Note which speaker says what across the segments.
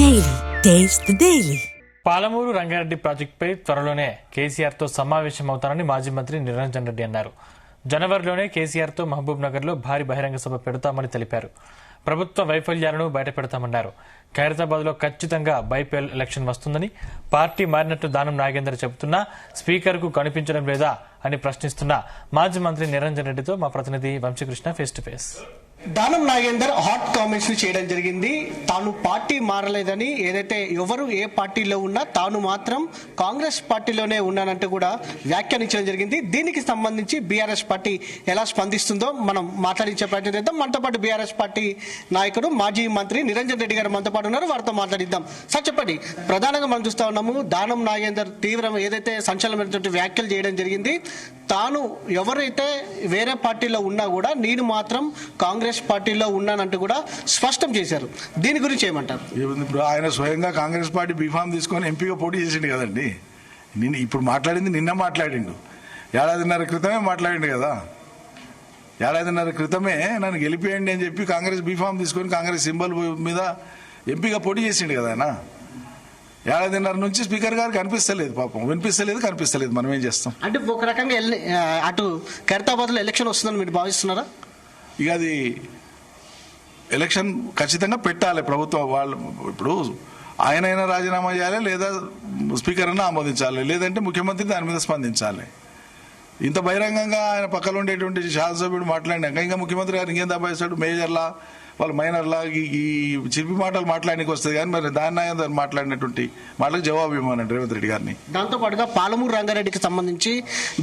Speaker 1: Daily taste the daily.
Speaker 2: Palamuru Rangareddy ప్రాజెక్టుపై త్వరలోనే కేసీఆర్తో సమావేశమవుతారని మాజీ మంత్రి నిరంజన్ రెడ్డి అన్నారు. జనవరిలోనే కేసీఆర్తో మహబూబ్ నగర్లో భారీ బహిరంగ సభ పెడతామని తెలిపారు. ప్రభుత్వ వైఫల్యాలను బయటపెడతామన్నారు. ఖైరతాబాద్లో ఖచ్చితంగా బైపోల్ ఎలక్షన్ వస్తుందని, పార్టీ మారినట్టు దానం నాగేందర్ చెబుతున్నా స్పీకర్కు కనిపించడం లేదా అని ప్రశ్నిస్తున్న మాజీ మంత్రి నిరంజన్ రెడ్డితో మా ప్రతినిధి Vamsikrishna face to face.
Speaker 3: Danam Nagender hot comments చేయడం జరిగింది. తాను పార్టీ మారలేదని, ఏదైతే ఎవరు ఏ పార్టీలో ఉన్నా తాను మాత్రం కాంగ్రెస్ పార్టీలోనే ఉన్నానంటూ కూడా వ్యాఖ్యానించడం జరిగింది. దీనికి సంబంధించి బీఆర్ఎస్ పార్టీ ఎలా స్పందిస్తుందో మనం మాట్లాడించే ప్రయత్నం చేద్దాం. మనతో పాటు బీఆర్ఎస్ పార్టీ నాయకుడు మాజీ మంత్రి నిరంజన్ రెడ్డి గారు మనతో పాటు ఉన్నారు. వారితో మాట్లాడిద్దాం. సార్ చెప్పండి, ప్రధానంగా మనం చూస్తా ఉన్నాము దానం నాగేందర్ తీవ్రం ఏదైతే సంచలనమైనటువంటి వ్యాఖ్యలు చేయడం జరిగింది. తాను ఎవరైతే వేరే పార్టీలో ఉన్నా కూడా నేను మాత్రం కాంగ్రెస్ పార్టీలో ఉన్నానంటూ కూడా స్పష్టం చేశారు. దీని గురించి ఏమంటారు?
Speaker 4: ఇప్పుడు ఆయన స్వయంగా కాంగ్రెస్ పార్టీ బీఫామ్ తీసుకొని ఎంపీగా పోటీ చేసిండు కదండి. నేను ఇప్పుడు మాట్లాడింది నిన్న మాట్లాడిండు, ఏడాదిన్నర క్రితమే మాట్లాడిండు కదా. ఏడాదిన్నర క్రితమే నన్ను గెలిపేయండి అని చెప్పి కాంగ్రెస్ బీఫామ్ తీసుకొని కాంగ్రెస్ సింబల్ మీద ఎంపీగా పోటీ చేసిండు కదా ఆయన. ఏడాదిన్నర నుంచి స్పీకర్ గారు కనిపిస్తలేదు, పాపం వినిపిస్తలేదు, కనిపిస్తలేదు. మనం ఏం చేస్తాం? అంటే
Speaker 3: ఒక రకంగా అటు ఖైరతాబాద్ లో ఎలక్షన్ వస్తుందని మీరు భావిస్తున్నారా?
Speaker 4: ఇక అది ఎలక్షన్ ఖచ్చితంగా పెట్టాలి ప్రభుత్వం వాళ్ళు. ఇప్పుడు ఆయనైనా రాజీనామా చేయాలి, లేదా స్పీకర్ అయినా ఆమోదించాలి, లేదంటే ముఖ్యమంత్రి దాని మీద స్పందించాలి. ఇంత బహిరంగంగా ఆయన పక్కన ఉండేటువంటి శాసనసభ్యుడు మాట్లాడినాక ఇంకా ముఖ్యమంత్రి గారు ఇంకేం దబాయిస్తాడు? మేజర్లా వాళ్ళు మైనర్లా ఈ చిరిపి మాటలు మాట్లాడడానికి వస్తుంది. కానీ మరి దాన్ని మాట్లాడినటువంటి మాటలకు జవాబు ఇవ్వమనండి రేవంత్ రెడ్డి గారిని.
Speaker 3: దాంతో పాటుగా పాలమూరు రంగారెడ్డికి సంబంధించి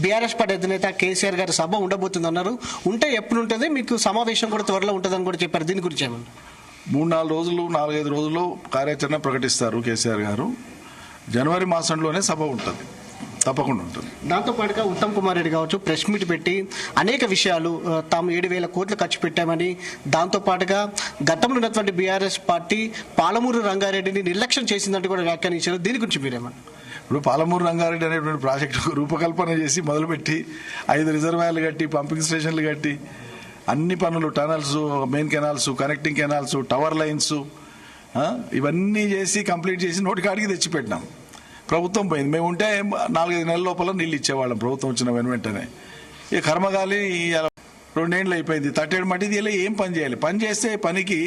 Speaker 3: బీఆర్ఎస్ పార్టీ అధినేత కేసీఆర్ గారి సభ ఉండబోతుందన్నారు. ఉంటే ఎప్పుడు ఉంటుంది, మీకు సమావేశం కూడా త్వరలో ఉంటుందని కూడా చెప్పారు. దీని గురించి ఏమన్నా?
Speaker 4: 3-4 రోజులు 4-5 రోజుల్లో కార్యాచరణ ప్రకటిస్తారు కేసీఆర్ గారు. జనవరి మాసంలోనే సభ ఉంటుంది, తప్పకుండా ఉంటుంది.
Speaker 3: దాంతో పాటుగా ఉత్తమ్ కుమార్ రెడ్డి కావచ్చు ప్రెస్ మీట్ పెట్టి అనేక విషయాలు తాము 7,000 కోట్లు ఖర్చు పెట్టామని, దాంతో పాటుగా గతంలో ఉన్నటువంటి బీఆర్ఎస్ పార్టీ పాలమూరు రంగారెడ్డిని నిర్లక్ష్యం చేసిందంటూ కూడా వ్యాఖ్యానించారు. దీని గురించి మీరేమన్నా?
Speaker 4: ఇప్పుడు పాలమూరు రంగారెడ్డి అనేటువంటి ప్రాజెక్టు రూపకల్పన చేసి మొదలుపెట్టి 5 రిజర్వాయర్లు కట్టి, పంపింగ్ స్టేషన్లు కట్టి, అన్ని పనులు, tunnels, main canals, connecting canals, tower lines ఇవన్నీ చేసి కంప్లీట్ చేసి నోటికాడికి తెచ్చిపెట్టినాం. ప్రభుత్వం పోయింది. మేము ఉంటే 4-5 నెలల లోపల నీళ్ళు ఇచ్చేవాళ్ళం ప్రభుత్వం వచ్చిన వెంటనే. ఇక కర్మగాలి 2 ఏళ్ళు అయిపోయింది. తట్టేడు మట్టిది ఇలా ఏం పని చేయాలి? పని చేస్తే పనికి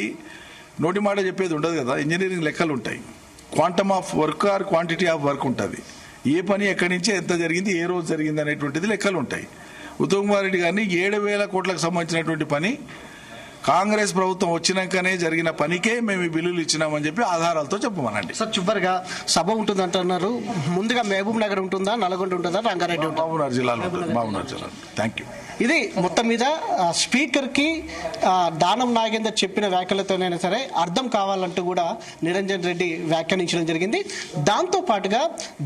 Speaker 4: నోటి మాట చెప్పేది ఉండదు కదా. ఇంజనీరింగ్ లెక్కలు ఉంటాయి. Quantum of work or quantity of work ఉంటుంది. ఏ పని ఎక్కడి నుంచి ఎంత జరిగింది, ఏ రోజు జరిగింది అనేటువంటిది లెక్కలు ఉంటాయి. ఉత్తమ్ కుమార్ రెడ్డి గారిని 7,000 కోట్లకు సంబంధించినటువంటి పని కాంగ్రెస్ ప్రభుత్వం వచ్చినాకనే జరిగిన పనికే మేము ఈ బిల్లులు ఇచ్చినామని చెప్పి ఆధారాలతో చెప్పమనండి.
Speaker 3: సార్ చివరిగా సభ ఉంటుంది అంటున్నారు. ముందుగా మహబూబ్ నగర్ ఉంటుందా, నల్గొండ ఉంటుందా, రంగారెడ్డి ఉంటుందా?
Speaker 4: మహబూబ్నగర్ జిల్లాలో ఉంటుంది. మహబూబ్నగర్ జిల్లా. Thank you.
Speaker 3: ఇది మొత్తం మీద స్పీకర్ కి దానం నాగేందర్ చెప్పిన వ్యాఖ్యలతోనైనా సరే అర్థం కావాలంటూ కూడా నిరంజన్ రెడ్డి వ్యాఖ్యానించడం జరిగింది. దాంతో పాటుగా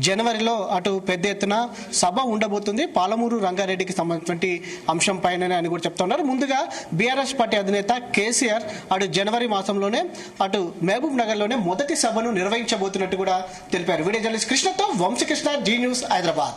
Speaker 3: జనవరిలో అటు పెద్ద ఎత్తున సభ ఉండబోతుంది పాలమూరు రంగారెడ్డికి సంబంధించిన అంశం పైన అని కూడా చెప్తా ఉన్నారు. ముందుగా బీఆర్ఎస్ పార్టీ అధినేత కేసీఆర్ అటు జనవరి మాసంలోనే అటు మహబూబ్ నగర్ లోనే మొదటి సభను నిర్వహించబోతున్నట్టు కూడా తెలిపారు. వీడియో జర్నలిస్ట్ కృష్ణతో వంశీకృష్ణ, జీ న్యూస్, హైదరాబాద్.